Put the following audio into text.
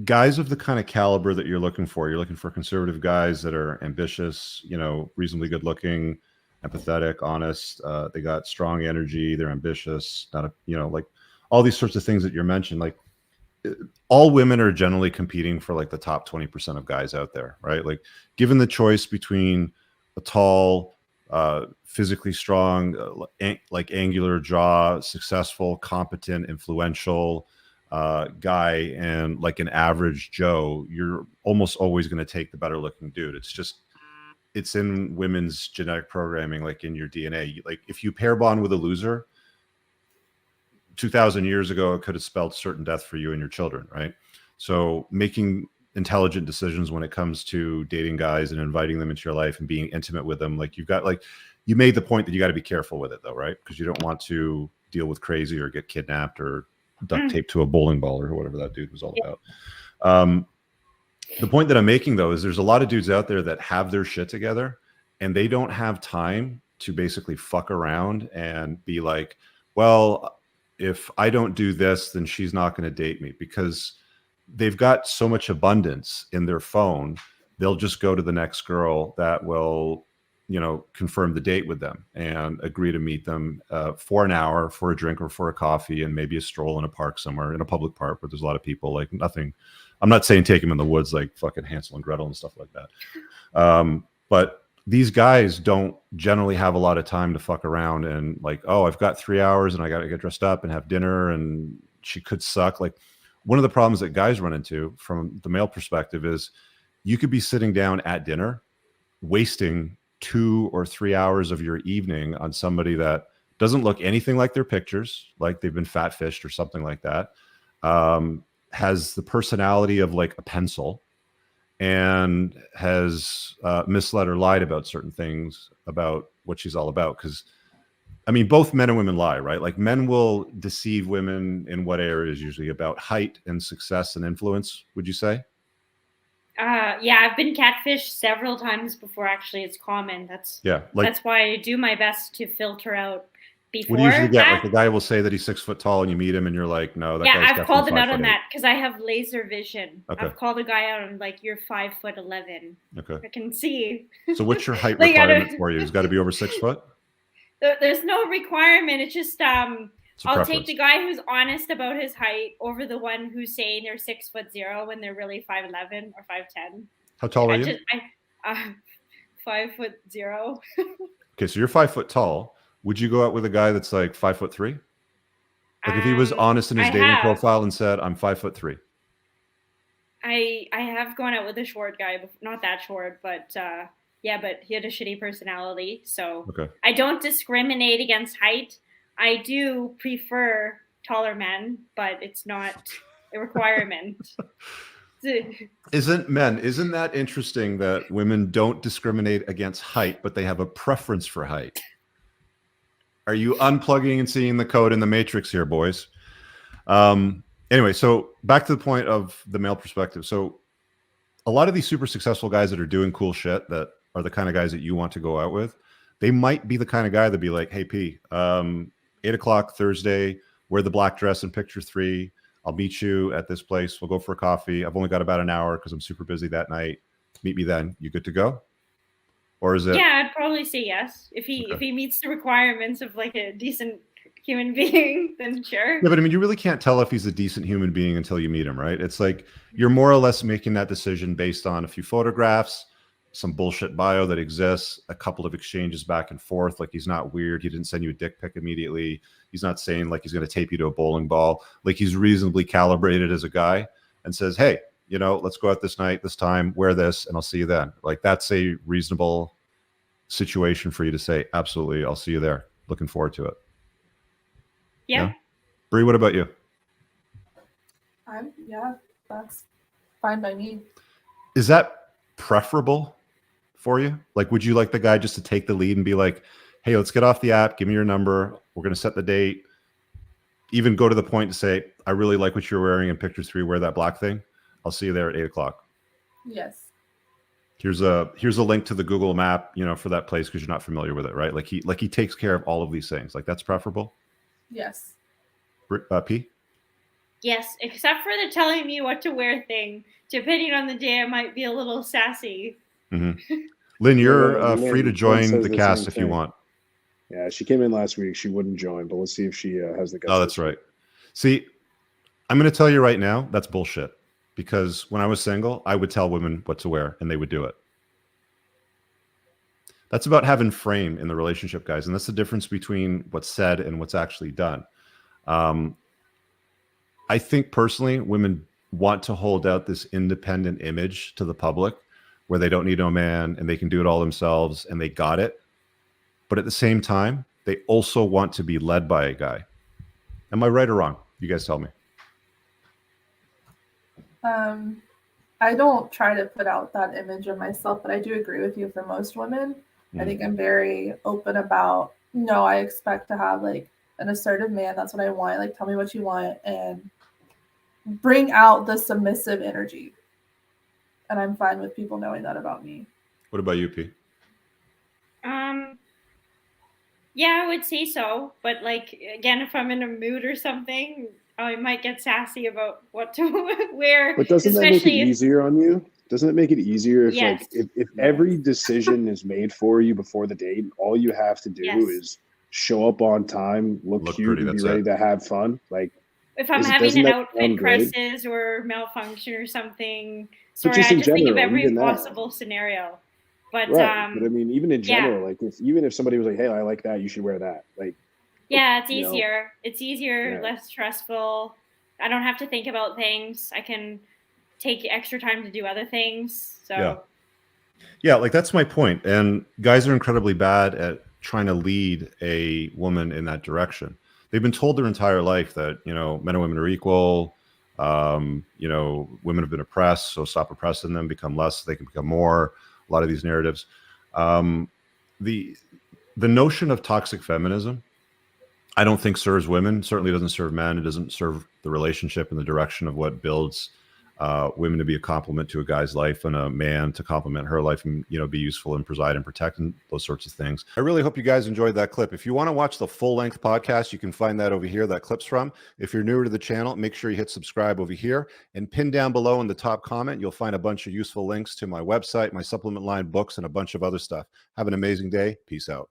guys of the kind of caliber that you're looking for conservative guys that are ambitious, reasonably good looking, empathetic, honest. They got strong energy. They're ambitious. Not a, like all these sorts of things that you're mentioned. Like all women are generally competing for like the top 20% of guys out there, right? Like given the choice between a tall, physically strong, like angular jaw, successful, competent, influential guy and like an average Joe, you're almost always going to take the better looking dude. It's in women's genetic programming, like in your DNA. Like if you pair bond with a loser 2000 years ago, it could have spelled certain death for you and your children, right? So making intelligent decisions when it comes to dating guys and inviting them into your life and being intimate with them, like you made the point that you got to be careful with it though, right? Because you don't want to deal with crazy or get kidnapped or duct taped to a bowling ball or whatever that dude was all about. The point that I'm making though is there's a lot of dudes out there that have their shit together and they don't have time to basically fuck around and be like, well, if I don't do this, then she's not going to date me, because they've got so much abundance in their phone. They'll just go to the next girl that will, confirm the date with them and agree to meet them for an hour for a drink or for a coffee and maybe a stroll in a park somewhere, in a public park where there's a lot of people. Like nothing, I'm not saying take them in the woods like fucking Hansel and Gretel and stuff like that. But these guys don't generally have a lot of time to fuck around and like, oh, I've got 3 hours and I got to get dressed up and have dinner and she could suck. Like one of the problems that guys run into from the male perspective is you could be sitting down at dinner wasting 2 or 3 hours of your evening on somebody that doesn't look anything like their pictures, like they've been fat fished or something like that, has the personality of like a pencil, and has misled or lied about certain things about what she's all about. Because I mean, both men and women lie, right? Like men will deceive women in what areas? Usually about height and success and influence, would you say? Yeah, I've been catfished several times before. Actually, it's common. That's why I do my best to filter out before. What do you usually get? Like the guy will say that he's 6 foot tall and you meet him and you're like, no, that guy's I've called him out on 5'8". that because I have laser vision. Okay. I've called a guy out and like, you're 5'11". Okay. I can see. So what's your height requirement for you? It's got to be over 6 foot? There's no requirement. It's just I'll take the guy who's honest about his height over the one who's saying they're 6'0" when they're really 5'11" or 5'10". How tall are you? 5'0". Okay, so you're 5 foot tall. Would you go out with a guy that's like 5'3"? Like if he was honest in his dating profile and said, "I'm 5'3". I have gone out with a short guy, not that short, but but he had a shitty personality. So okay. I don't discriminate against height. I do prefer taller men, but it's not a requirement. Isn't that interesting that women don't discriminate against height, but they have a preference for height? Are you unplugging and seeing the code in the matrix here, boys? Anyway, so back to the point of the male perspective. So a lot of these super successful guys that are doing cool shit, that are the kind of guys that you want to go out with, they might be the kind of guy that'd be like, hey, P, 8 o'clock Thursday, wear the black dress in picture 3. I'll meet you at this place. We'll go for a coffee. I've only got about an hour because I'm super busy that night. Meet me then. You good to go? Or is it? Yeah, I'd probably say yes. If he meets the requirements of like a decent human being, then sure. Yeah, but I mean, you really can't tell if he's a decent human being until you meet him, right? It's like you're more or less making that decision based on a few photographs, some bullshit bio that exists, a couple of exchanges back and forth. Like he's not weird. He didn't send you a dick pic immediately. He's not saying like he's going to tape you to a bowling ball. Like he's reasonably calibrated as a guy and says, hey, let's go out this night, this time, wear this, and I'll see you then. Like that's a reasonable situation for you to say, absolutely, I'll see you there. Looking forward to it. Yeah. Bree, what about you? Yeah, that's fine by me. Is that preferable for you? Like, would you like the guy just to take the lead and be like, hey, let's get off the app. Give me your number. We're going to set the date. Even go to the point to say, I really like what you're wearing in picture 3. Wear that black thing. I'll see you there at 8 o'clock. Yes. Here's a link to the Google map, for that place because you're not familiar with it, right? Like he takes care of all of these things. Like that's preferable. Yes. P? Yes, except for the telling me what to wear thing. Depending on the day, I might be a little sassy. Mm-hmm. Lynn, you're free to Lynn join says the the same cast if you thing. want. Yeah, she came in last week. She wouldn't join, but let's see if she has the guts. Oh, that's right. See, I'm going to tell you right now, that's bullshit. Because when I was single, I would tell women what to wear, and they would do it. That's about having frame in the relationship, guys. And that's the difference between what's said and what's actually done. I think personally, women want to hold out this independent image to the public where they don't need no man and they can do it all themselves and they got it. But at the same time, they also want to be led by a guy. Am I right or wrong? You guys tell me. I don't try to put out that image of myself, but I do agree with you for most women. I think I'm very open about, no, I expect to have like an assertive man. That's what I want. Like, tell me what you want and bring out the submissive energy. And I'm fine with people knowing that about me. What about you, P? Yeah, I would say so. But like, again, if I'm in a mood or something, I might get sassy about what to wear. But doesn't that make it easier on you? Doesn't it make it easier if yes. if every decision is made for you before the date, all you have to do is show up on time, look cute, pretty, and be ready to have fun? Like, if I'm having an outfit crisis or malfunction or something, sorry, I just think of every possible scenario. But right. But I mean, even in general, like even if somebody was like, "Hey, I like that. You should wear that." Like, yeah, it's easier. It's easier, less stressful. I don't have to think about things. I can take extra time to do other things. So yeah, like that's my point. And guys are incredibly bad at trying to lead a woman in that direction. They've been told their entire life that, you know, men and women are equal. You know, women have been oppressed, so stop oppressing them, become less, so they can become more. A lot of these narratives. The notion of toxic feminism, I don't think serves women. Certainly doesn't serve men. It doesn't serve the relationship in the direction of what builds women to be a complement to a guy's life and a man to complement her life and, you know, be useful and preside and protect and those sorts of things. I really hope you guys enjoyed that clip. If you want to watch the full length podcast, you can find that over here, that clip's from. If you're newer to the channel, make sure you hit subscribe over here and pin down below in the top comment. You'll find a bunch of useful links to my website, my supplement line, books, and a bunch of other stuff. Have an amazing day. Peace out.